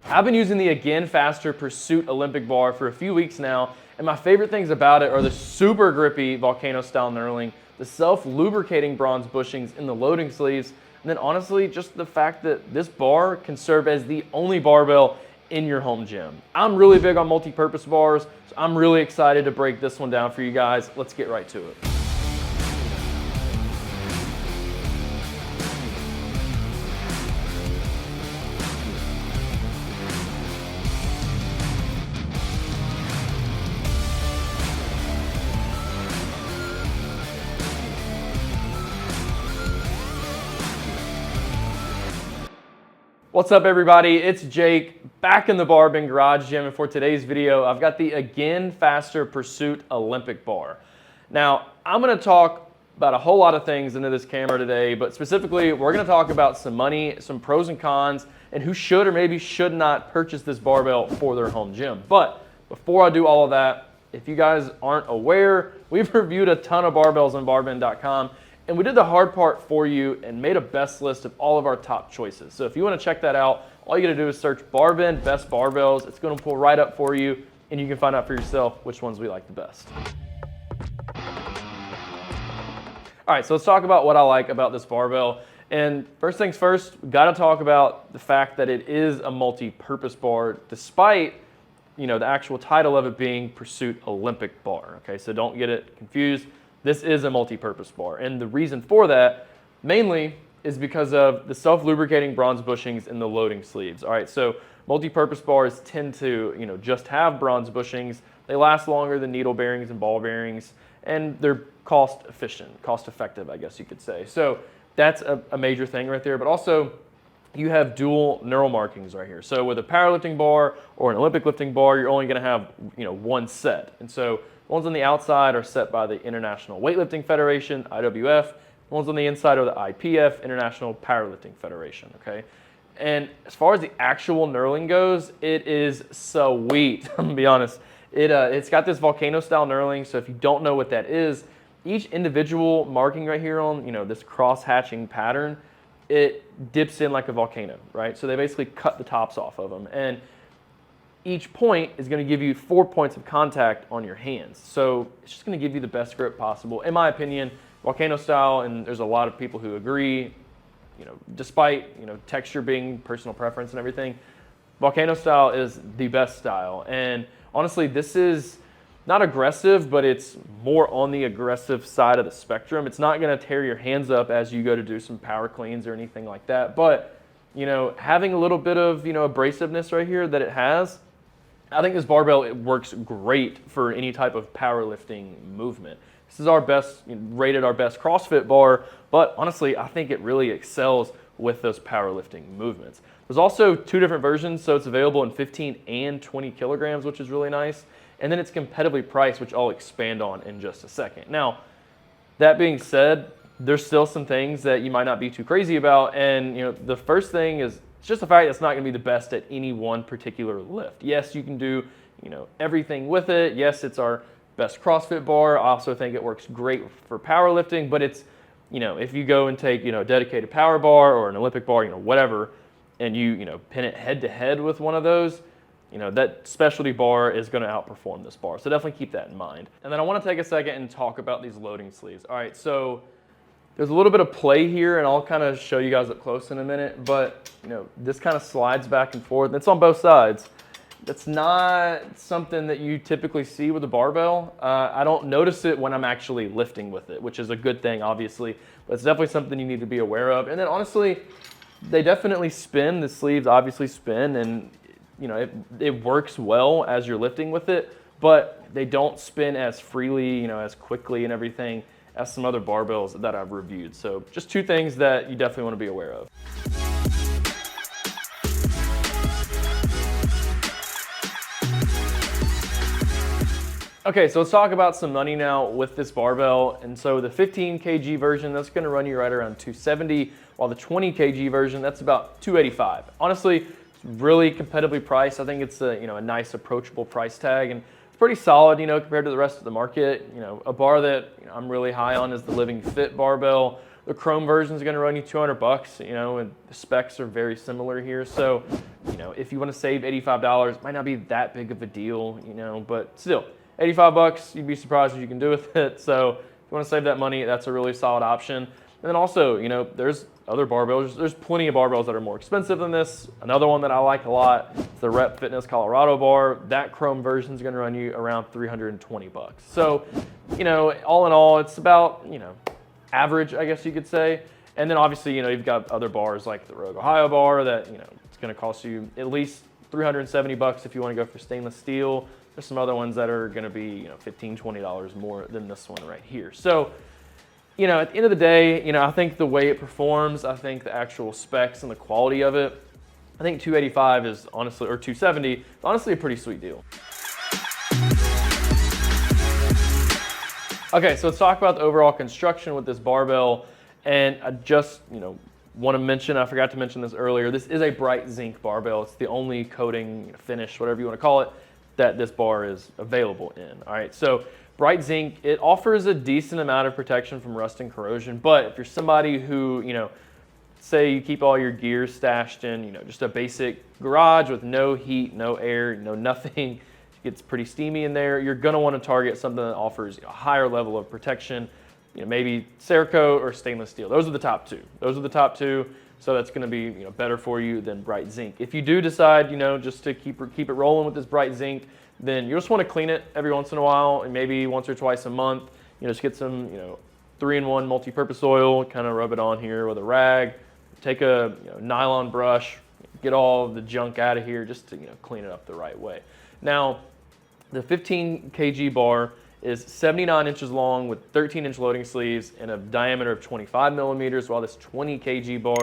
I've been using the Again Faster Pursuit Olympic bar for a few weeks now, and my favorite things about it are the super grippy volcano-style knurling, the self-lubricating bronze bushings in the loading sleeves, and then honestly, just the fact that this bar can serve as the only barbell in your home gym. I'm really big on multi-purpose bars, so I'm really excited to break this one down for you guys. Let's get right to it. What's up everybody, it's Jake, back in the BarBend garage gym, and for today's video, I've got the Again Faster Pursuit Olympic bar. Now, I'm gonna talk about a whole lot of things into this camera today, but specifically, we're gonna talk about some money, some pros and cons, and who should or maybe should not purchase this barbell for their home gym. But before I do all of that, if you guys aren't aware, we've reviewed a ton of barbells on barbend.com, and we did the hard part for you and made a best list of all of our top choices. So if you want to check that out, all you got to do is search BarBend Best Barbells. It's going to pull right up for you, and you can find out for yourself which ones we like the best. All right, so let's talk about what I like about this barbell. And first things first, we got to talk about the fact that it is a multi-purpose bar, despite the actual title of it being Pursuit Olympic Bar. Okay, so don't get it confused. This is a multi-purpose bar, and the reason for that mainly is because of the self-lubricating bronze bushings in the loading sleeves. All right, so multi-purpose bars tend to just have bronze bushings. They last longer than needle bearings and ball bearings, and they're cost efficient, cost effective, I guess you could say. So that's a major thing right there. But also, you have dual knurl markings right here. So with a powerlifting bar or an Olympic lifting bar, you're only going to have one set, and so ones on the outside are set by the International Weightlifting Federation, IWF. Ones on the inside are the IPF, International Powerlifting Federation, okay? And as far as the actual knurling goes, it is sweet, I'm gonna be honest. It's got this volcano-style knurling, so if you don't know what that is, each individual marking right here on this cross-hatching pattern, it dips in like a volcano, right? So they basically cut the tops off of them. And each point is going to give you 4 points of contact on your hands. So it's just going to give you the best grip possible. In my opinion, volcano style, and there's a lot of people who agree, despite texture being personal preference and everything, volcano style is the best style. And honestly, this is not aggressive, but it's more on the aggressive side of the spectrum. It's not going to tear your hands up as you go to do some power cleans or anything like that. But having a little bit of abrasiveness right here that it has, I think this barbell, it works great for any type of powerlifting movement. This is our best, rated our best CrossFit bar, but honestly, I think it really excels with those powerlifting movements. There's also two different versions, so it's available in 15 and 20 kilograms, which is really nice. And then it's competitively priced, which I'll expand on in just a second. Now, that being said, there's still some things that you might not be too crazy about, and the first thing is it's just the fact that it's not going to be the best at any one particular lift. Yes, you can do everything with it. Yes, it's our best CrossFit bar. I also think it works great for powerlifting, but it's if you go and take a dedicated power bar or an Olympic bar, whatever, and you pin it head to head with one of those, that specialty bar is going to outperform this bar. So definitely keep that in mind. And then I want to take a second and talk about these loading sleeves. All right, so there's a little bit of play here, and I'll kind of show you guys up close in a minute, but this kind of slides back and forth. It's on both sides. That's not something that you typically see with a barbell. I don't notice it when I'm actually lifting with it, which is a good thing, obviously, but it's definitely something you need to be aware of. And then honestly, they definitely spin. The sleeves obviously spin, and it works well as you're lifting with it, but they don't spin as freely, as quickly and everything as some other barbells that I've reviewed. So just two things that you definitely want to be aware of. Okay, so let's talk about some money now with this barbell. And so the 15 kg version, that's going to run you right around $270, while the 20 kg version, that's about $285. Honestly, it's really competitively priced. I think it's a nice approachable price tag, and pretty solid, compared to the rest of the market. A bar that I'm really high on is the Living Fit barbell. The chrome version is going to run you $200, you know, and the specs are very similar here. So, you know, if you want to save $85, it might not be that big of a deal, you know, but still, $85, you'd be surprised what you can do with it. So if you want to save that money, that's a really solid option. And then also, you know, there's other barbells. There's plenty of barbells that are more expensive than this. Another one that I like a lot is the Rep Fitness Colorado bar. That chrome version is going to run you around $320. So, you know, all in all, it's about, you know, average, I guess you could say. And then obviously, you know, you've got other bars like the Rogue Ohio bar that, you know, it's going to cost you at least $370 if you want to go for stainless steel. There's some other ones that are going to be, you know, $15, $20 more than this one right here. So, you know, at the end of the day, you know, I think the way it performs, I think the actual specs and the quality of it, I think 285 is honestly, or 270, is honestly a pretty sweet deal. Okay, so let's talk about the overall construction with this barbell. And I just, you know, want to mention, I forgot to mention this earlier, this is a bright zinc barbell. It's the only coating, finish, whatever you want to call it, that this bar is available in. All right, so bright zinc, it offers a decent amount of protection from rust and corrosion, but if you're somebody who, you know, say you keep all your gear stashed in, you know, just a basic garage with no heat, no air, no nothing, it gets pretty steamy in there, you're gonna wanna target something that offers a higher level of protection, you know, maybe Cerakote or stainless steel. Those are the top two. Those are the top two, so that's gonna be, you know, better for you than bright zinc. If you do decide, you know, just to keep it rolling with this bright zinc, then you just want to clean it every once in a while, and maybe once or twice a month, you know, just get some, you know, 3-in-1 multi-purpose oil, kind of rub it on here with a rag, take a, you know, nylon brush, get all the junk out of here just to, you know, clean it up the right way. Now, the 15 kg bar is 79 inches long with 13-inch loading sleeves and a diameter of 25 millimeters, while this 20 kg bar,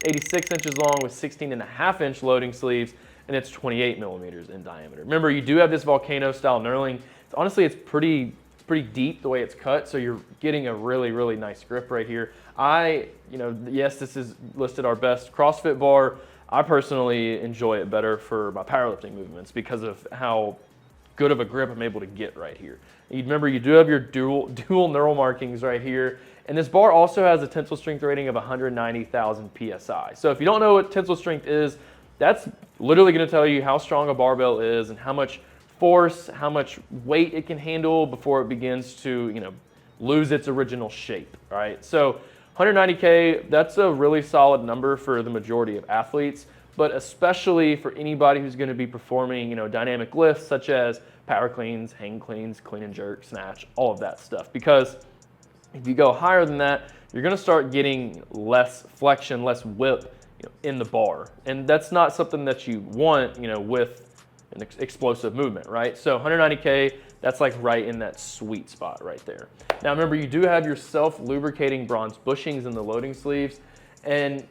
86 inches long with 16.5-inch loading sleeves, and it's 28 millimeters in diameter. Remember, you do have this volcano-style knurling. Honestly, it's pretty deep the way it's cut, so you're getting a really, really nice grip right here. You know, yes, this is listed our best CrossFit bar. I personally enjoy it better for my powerlifting movements because of how good of a grip I'm able to get right here. And remember, you do have your dual knurl markings right here, and this bar also has a tensile strength rating of 190,000 PSI. So if you don't know what tensile strength is, that's literally going to tell you how strong a barbell is and how much force, how much weight it can handle before it begins to, you know, lose its original shape, right? So 190K, that's a really solid number for the majority of athletes, but especially for anybody who's going to be performing, you know, dynamic lifts such as power cleans, hang cleans, clean and jerk, snatch, all of that stuff. Because if you go higher than that, you're going to start getting less flexion, less whip, you know, in the bar, and that's not something that you want, you know, with an explosive movement, right? So 190K, that's like right in that sweet spot right there. Now remember, you do have your self-lubricating bronze bushings in the loading sleeves, and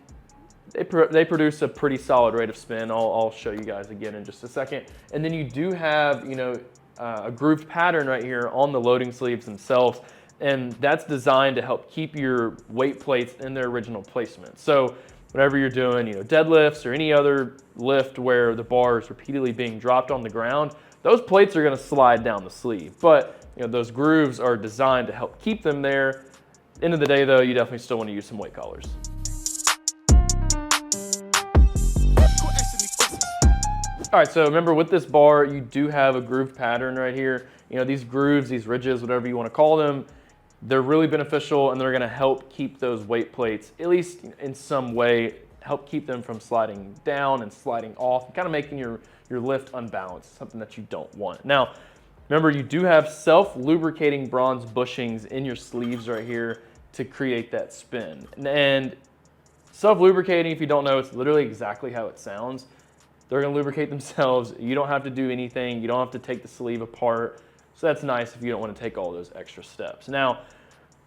they produce a pretty solid rate of spin. I'll show you guys again in just a second. And then you do have, you know, a grooved pattern right here on the loading sleeves themselves, and that's designed to help keep your weight plates in their original placement. So whenever you're doing, you know, deadlifts or any other lift where the bar is repeatedly being dropped on the ground, those plates are going to slide down the sleeve. But, you know, those grooves are designed to help keep them there. End of the day, though, you definitely still want to use some weight collars. All right, so remember, with this bar, you do have a groove pattern right here. You know, these grooves, these ridges, whatever you want to call them, they're really beneficial, and they're going to help keep those weight plates, at least in some way, help keep them from sliding down and sliding off, kind of making your lift unbalanced, something that you don't want. Now, remember, you do have self-lubricating bronze bushings in your sleeves right here to create that spin. And self-lubricating, if you don't know, it's literally exactly how it sounds. They're going to lubricate themselves. You don't have to do anything. You don't have to take the sleeve apart. So that's nice if you don't want to take all those extra steps. Now,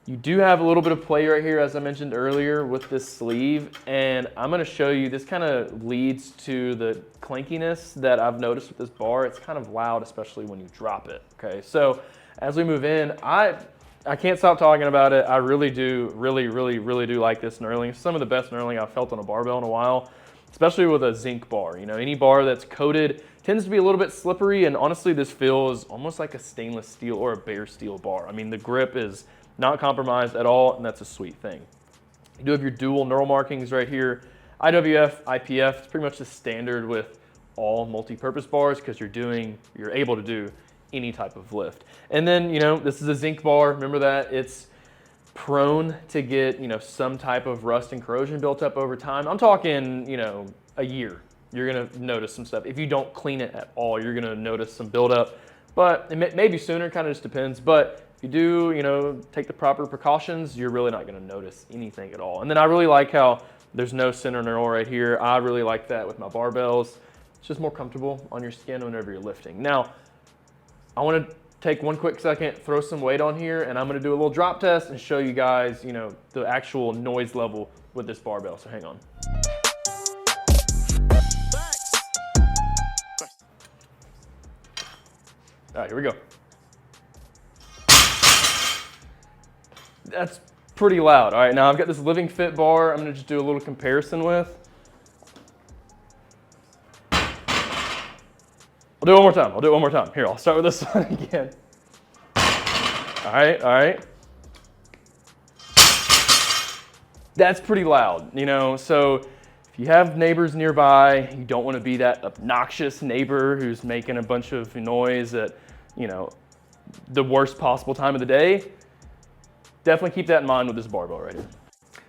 you do have a little bit of play right here, as I mentioned earlier, with this sleeve. And I'm going to show you, this kind of leads to the clankiness that I've noticed with this bar. It's kind of loud, especially when you drop it. Okay, so as we move in, I can't stop talking about it. I really do, really do like this knurling. It's some of the best knurling I've felt on a barbell in a while, especially with a zinc bar. You know, any bar that's coated tends to be a little bit slippery, and honestly, this feels almost like a stainless steel or a bare steel bar. I mean, the grip is not compromised at all, and that's a sweet thing. You do have your dual knurl markings right here. IWF, IPF, it's pretty much the standard with all multi-purpose bars because you're able to do any type of lift. And then, this is a zinc bar. Remember that it's prone to get, some type of rust and corrosion built up over time. I'm talking, a year. You're gonna notice some stuff. If you don't clean it at all, you're gonna notice some buildup. But it may be sooner, kind of just depends. But if you do, take the proper precautions, you're really not gonna notice anything at all. And then I really like how there's no center knurl right here. I really like that with my barbells. It's just more comfortable on your skin whenever you're lifting. Now, I wanna take one quick second, throw some weight on here, and I'm gonna do a little drop test and show you guys, the actual noise level with this barbell. So hang on. All right, here we go. That's pretty loud. All right, now I've got this Living Fit bar I'm gonna just do a little comparison with. I'll do it one more time. Here, I'll start with this one again. All right. That's pretty loud, so if you have neighbors nearby, you don't want to be that obnoxious neighbor who's making a bunch of noise at, the worst possible time of the day. Definitely keep that in mind with this barbell right here.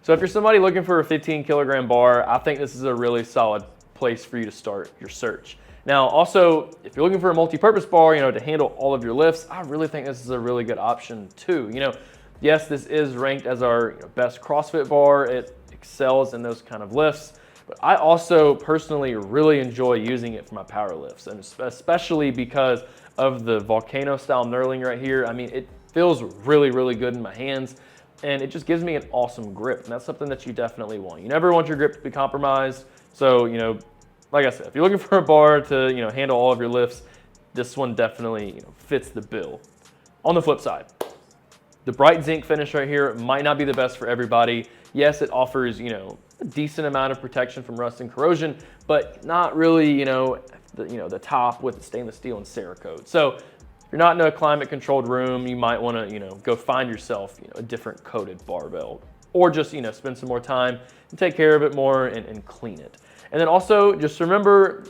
So if you're somebody looking for a 15 kilogram bar, I think this is a really solid place for you to start your search. Now, also, if you're looking for a multi-purpose bar, to handle all of your lifts, I really think this is a really good option too. Yes, this is ranked as our best CrossFit bar. It excels in those kind of lifts. But I also personally really enjoy using it for my power lifts, and especially because of the volcano-style knurling right here. I mean, it feels really, really good in my hands, and it just gives me an awesome grip, and that's something that you definitely want. You never want your grip to be compromised, so, like I said, if you're looking for a bar to, handle all of your lifts, this one definitely, fits the bill. On the flip side, the bright zinc finish right here might not be the best for everybody. Yes, it offers, a decent amount of protection from rust and corrosion, but not really, the top with the stainless steel and Cerakote. So if you're not in a climate controlled room, you might want to, go find yourself, a different coated barbell, or just, spend some more time and take care of it more and clean it. And then also just remember,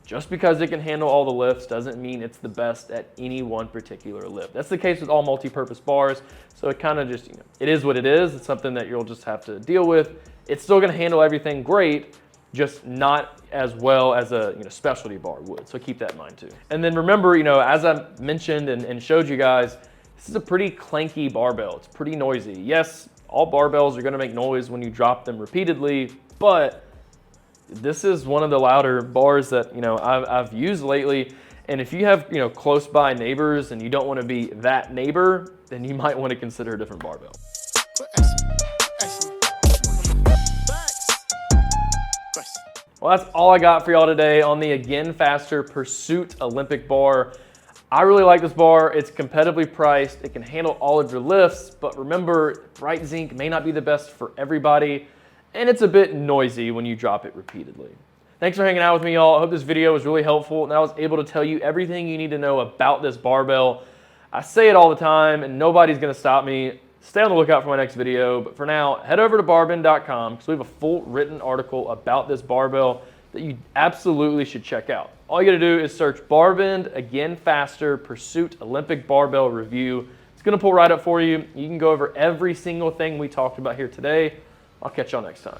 just because it can handle all the lifts doesn't mean it's the best at any one particular lift. That's the case with all multi-purpose bars. So it kind of just, it is what it is. It's something that you'll just have to deal with. It's still gonna handle everything great, just not as well as a specialty bar would. So keep that in mind too. And then remember, as I mentioned and showed you guys, this is a pretty clanky barbell. It's pretty noisy. Yes, all barbells are gonna make noise when you drop them repeatedly, but this is one of the louder bars that I've used lately. And if you have close by neighbors and you don't want to be that neighbor, then you might want to consider a different barbell. Well, that's all I got for y'all today on the Again Faster Pursuit Olympic bar. I really like this bar. It's competitively priced. It can handle all of your lifts, but remember, bright zinc may not be the best for everybody, and it's a bit noisy when you drop it repeatedly. Thanks for hanging out with me, y'all. I hope this video was really helpful and I was able to tell you everything you need to know about this barbell. I say it all the time and nobody's gonna stop me. Stay on the lookout for my next video, but for now, head over to barbend.com because we have a full written article about this barbell that you absolutely should check out. All you gotta do is search BarBend Again Faster Pursuit Olympic Barbell Review. It's gonna pull right up for you. You can go over every single thing we talked about here today. I'll catch y'all next time.